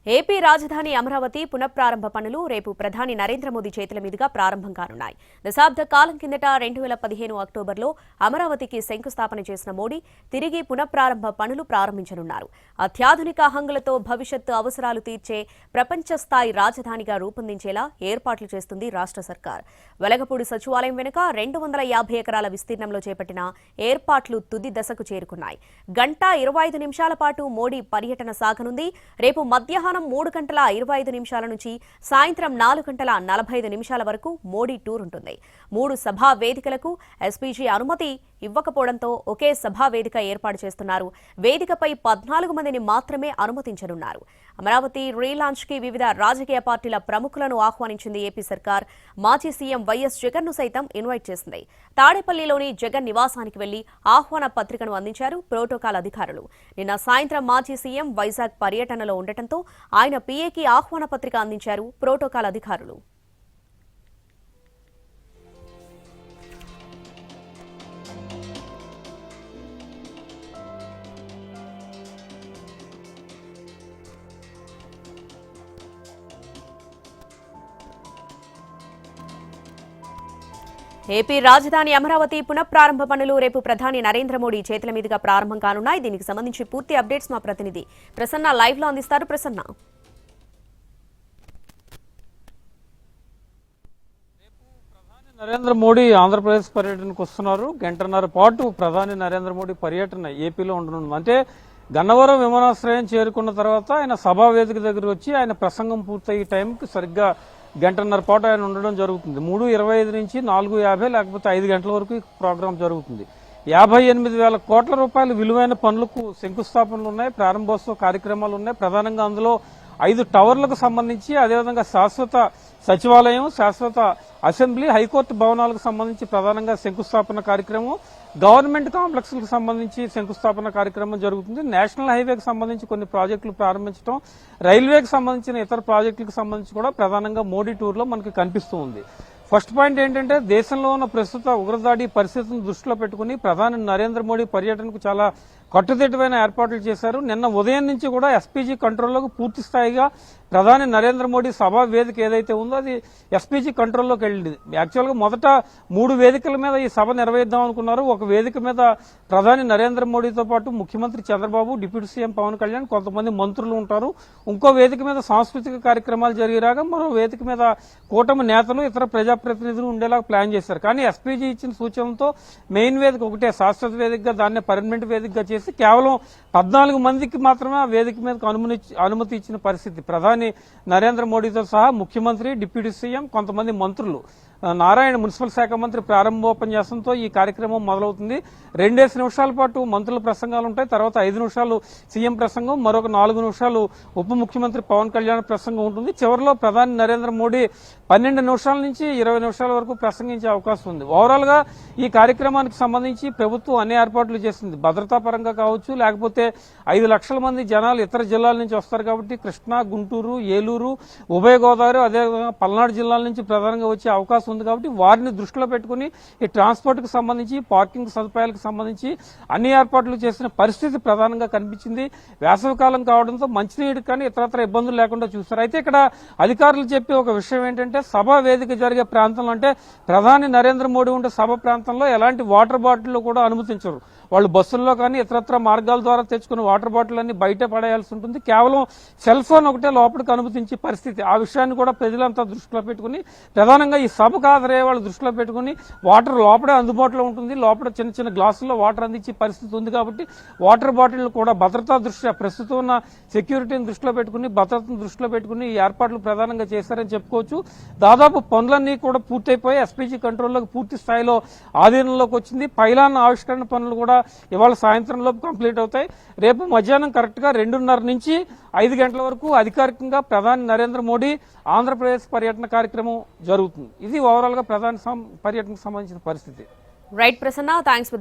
AP రాజధాని అమరావతి పునఃప్రారంభ పనులు రేపు ప్రధాని నరేంద్ర మోదీ చేతుల మీదుగా ప్రారంభం కానున్నాయి. దశాబ్ద కాలం కిందట 2015 అక్టోబర్లో అమరావతికి శంకుస్థాపన చేసిన మోడీ తిరిగి పునఃప్రారంభ పనులు ప్రారంభించనున్నారు. అత్యాధునిక హంగులతో భవిష్యత్తు అవసరాలు తీర్చే ప్రపంచ స్థాయి రాజధానిగా రూపొందించేలా ఏర్పాట్లు చేస్తుంది రాష్ట్ర సర్కార్. వెలగపూడి సచివాలయం వెనుక 250 ఎకరాల విస్తీర్ణంలో చేపట్టిన ఏర్పాట్లు తుది దశకు చేరుకున్నాయి. గంట 25 నిమిషాల పాటు మోడీ పర్యటన సాగనుంది. రేపు మధ్యాహ్నం 3:25 నుంచి సాయంత్రం 4:45 వరకు మోడీ టూర్ ఉంటుంది. 3 సభా వేదికలకు ఎస్పీజీ అనుమతి ఇవ్వకపోవడంతో ఒకే సభా వేదిక ఏర్పాటు చేస్తున్నారు. వేదికపై 14 మందిని మాత్రమే అనుమతించనున్నారు. అమరావతి రీలాంచ్ కి వివిధ రాజకీయ పార్టీల ప్రముఖులను ఆహ్వానించింది ఏపీ సర్కార్. మాజీ సీఎం వైఎస్ జగన్ ను సైతం ఇన్వైట్ చేసింది. తాడేపల్లిలోని జగన్ నివాసానికి వెళ్లి ఆహ్వాన పత్రికను అందించారు ప్రోటోకాల్ అధికారులు. నిన్న సాయంత్రం మాజీ సీఎం వైజాగ్ పర్యటనలో ఉండటంతో ఆయన పీఏకి ఆహ్వాన పత్రిక అందించారు ప్రోటోకాల్ అధికారులు. ఏపీ రాజధాని అమరావతి పునఃప్రారంభ పనులు రేపు ప్రధాని నరేంద్ర మోడీ చేతుల మీదుగా ప్రారంభం కానున్నాయి. దీనికి సంబంధించి పూర్తి అప్డేట్స్ మా ప్రతినిధి ప్రసన్న లైవ్ లో అందిస్తారు. ప్రసన్న, నరేంద్ర మోడీ ఆంధ్రప్రదేశ్ పర్యటనకు వస్తున్నారు. గంటన్నర పాటు ప్రధాని నరేంద్ర మోడీ పర్యటన ఏపీలో ఉండనుంది. అంటే గన్నవరం విమానాశ్రయం చేరుకున్న తర్వాత ఆయన సభా వేదిక దగ్గర వచ్చి ఆయన ప్రసంగం పూర్తయ్యే టైంకి సరిగ్గా గంటన్నర పాటు ఆయన ఉండడం జరుగుతుంది. 3:25 నుంచి 4:50 లేకపోతే 5 గంటల వరకు ఈ ప్రోగ్రాం జరుగుతుంది. 58,000 కోట్ల రూపాయల విలువైన పనులకు శంకుస్థాపనలు ఉన్నాయి, ప్రారంభోత్సవ కార్యక్రమాలు ఉన్నాయి. ప్రధానంగా అందులో 5 టవర్లకు సంబంధించి, అదేవిధంగా శాశ్వత సచివాలయం, శాశ్వత అసెంబ్లీ, హైకోర్టు భవనాలకు సంబంధించి ప్రధానంగా శంకుస్థాపన కార్యక్రమం, గవర్నమెంట్ కాంప్లెక్స్లకు సంబంధించి శంకుస్థాపన కార్యక్రమం జరుగుతుంది. నేషనల్ హైవేకి సంబంధించి కొన్ని ప్రాజెక్టులు ప్రారంభించడం, రైల్వేకి సంబంధించిన ఇతర ప్రాజెక్టులకు సంబంధించి కూడా ప్రధానంగా మోడీ టూర్లో మనకి కనిపిస్తూ ఉంది. ఫస్ట్ పాయింట్ ఏంటంటే, దేశంలో ఉన్న ప్రస్తుత ఉగ్రదాడి పరిస్థితులను దృష్టిలో పెట్టుకుని ప్రధాని నరేంద్ర మోడీ పర్యటనకు చాలా కట్టుదిట్టమైన ఏర్పాట్లు చేశారు. నిన్న ఉదయం నుంచి కూడా ఎస్పీజీ కంట్రోల్లోకి పూర్తి స్థాయిగా ప్రధాని నరేంద్ర మోడీ సభా వేదిక ఏదైతే ఉందో అది ఎస్పీజీ కంట్రోల్లోకి వెళ్ళింది. యాక్చువల్గా మొదట 3 వేదికల మీద ఈ సభ నిర్వహిద్దాం అనుకున్నారు. ఒక వేదిక మీద ప్రధాని నరేంద్ర మోడీతో పాటు ముఖ్యమంత్రి చంద్రబాబు, డిప్యూటీ సీఎం పవన్ కళ్యాణ్, కొంతమంది మంత్రులు ఉంటారు. ఇంకో వేదిక మీద సాంస్కృతిక కార్యక్రమాలు జరిగేలాగా మరో వేదిక మీద కూటమి నేతలు, ఇతర ప్రజాప్రతినిధులు ఉండేలాగా ప్లాన్ చేశారు. కానీ ఎస్పీజీ ఇచ్చిన సూచనలతో మెయిన్ వేదిక ఒకటే శాశ్వత వేదికగా, దాన్ని పర్మనెంట్ వేదికగా చేసి కేవలం 14 మందికి మాత్రమే ఆ వేదిక మీదకు అనుమతి ఇచ్చిన పరిస్థితి. ప్రధాని నరేంద్ర మోడీతో సహా ముఖ్యమంత్రి, డిప్యూటీ సీఎం, కొంతమంది మంత్రులు, నారాయణ మున్సిపల్ శాఖ మంత్రి ప్రారంభోపన్యాసంతో ఈ కార్యక్రమం మొదలవుతుంది. 2 నిమిషాల పాటు మంత్రుల ప్రసంగాలు ఉంటాయి. తర్వాత 5 నిమిషాలు సీఎం ప్రసంగం, మరొక 4 నిమిషాలు ఉప ముఖ్యమంత్రి పవన్ కళ్యాణ్ ప్రసంగం ఉంటుంది. చివరిలో ప్రధాని నరేంద్ర మోడీ 12 నిమిషాల నుంచి 20 నిమిషాల వరకు ప్రసంగించే అవకాశం ఉంది. ఓవరాల్ గా ఈ కార్యక్రమానికి సంబంధించి ప్రభుత్వం అన్ని ఏర్పాట్లు చేసింది. భద్రతా పరంగా కావచ్చు, లేకపోతే 5 లక్షల మంది జనాలు ఇతర జిల్లాల నుంచి వస్తారు కాబట్టి కృష్ణా, గుంటూరు, ఏలూరు, ఉభయ గోదావరి, అదేవిధంగా పల్నాడు జిల్లాల నుంచి ప్రధానంగా వచ్చే అవకాశం ఉంది. కాబట్టి వారిని దృష్టిలో పెట్టుకుని ఈ ట్రాన్స్పోర్ట్ కు సంబంధించి, పార్కింగ్ సదుపాయాలకు సంబంధించి అన్ని ఏర్పాట్లు చేసిన పరిస్థితి ప్రధానంగా కనిపించింది. వేసవికాలం కావడంతో మంచినీటికి కానీ ఇతరత్ర ఇబ్బందులు లేకుండా చూస్తారు. అయితే ఇక్కడ అధికారులు చెప్పే ఒక విషయం ఏంటంటే, సభా వేదిక జరిగే ప్రాంతంలో, అంటే ప్రధాని నరేంద్ర మోడీ ఉండే సభ ప్రాంతంలో ఎలాంటి వాటర్ బాటిల్ కూడా అనుమతించరు. వాళ్ళు బస్సుల్లో కానీ ఇతరత్ర మార్గాల ద్వారా తెచ్చుకున్న వాటర్ బాటిల్ అన్ని బయట పడేయాల్సి ఉంటుంది. కేవలం సెల్ ఫోన్ ఒకటే లోపలికి అనుమతించే పరిస్థితి. ఆ విషయాన్ని కూడా ప్రజలంతా దృష్టిలో పెట్టుకుని, ప్రధానంగా ఈ సభకు హాజరయ్యే వాళ్ళు దృష్టిలో పెట్టుకుని వాటర్ లోపలే అందుబాటులో ఉంటుంది. లోపల చిన్న చిన్న గ్లాసుల్లో వాటర్ అందించే పరిస్థితి ఉంది. కాబట్టి వాటర్ బాటిల్ కూడా భద్రతా దృష్ట్యా, ప్రస్తుతం ఉన్న సెక్యూరిటీని దృష్టిలో పెట్టుకుని, భద్రతను దృష్టిలో పెట్టుకుని ఈ ఏర్పాట్లు ప్రధానంగా చేశారని చెప్పుకోవచ్చు. దాదాపు పనులన్నీ కూడా పూర్తయిపోయి ఎస్పీజీ కంట్రోల్లోకి పూర్తి స్థాయిలో ఆధీనంలోకి వచ్చింది. పైలాన్ ఆవిష్కరణ పనులు కూడా ఇవాళ సాయంత్రంలోపు కంప్లీట్ అవుతాయి. రేపు మధ్యాహ్నం కరెక్ట్ గా 2:30 నుంచి 5 గంటల వరకు అధికారికంగా ప్రధాని నరేంద్ర మోడీ ఆంధ్రప్రదేశ్ పర్యటన కార్యక్రమం జరుగుతుంది. ఇది ఓవరాల్ గా ప్రధాని పర్యటనకు సంబంధించిన పరిస్థితి. Right Prasanna, thanks.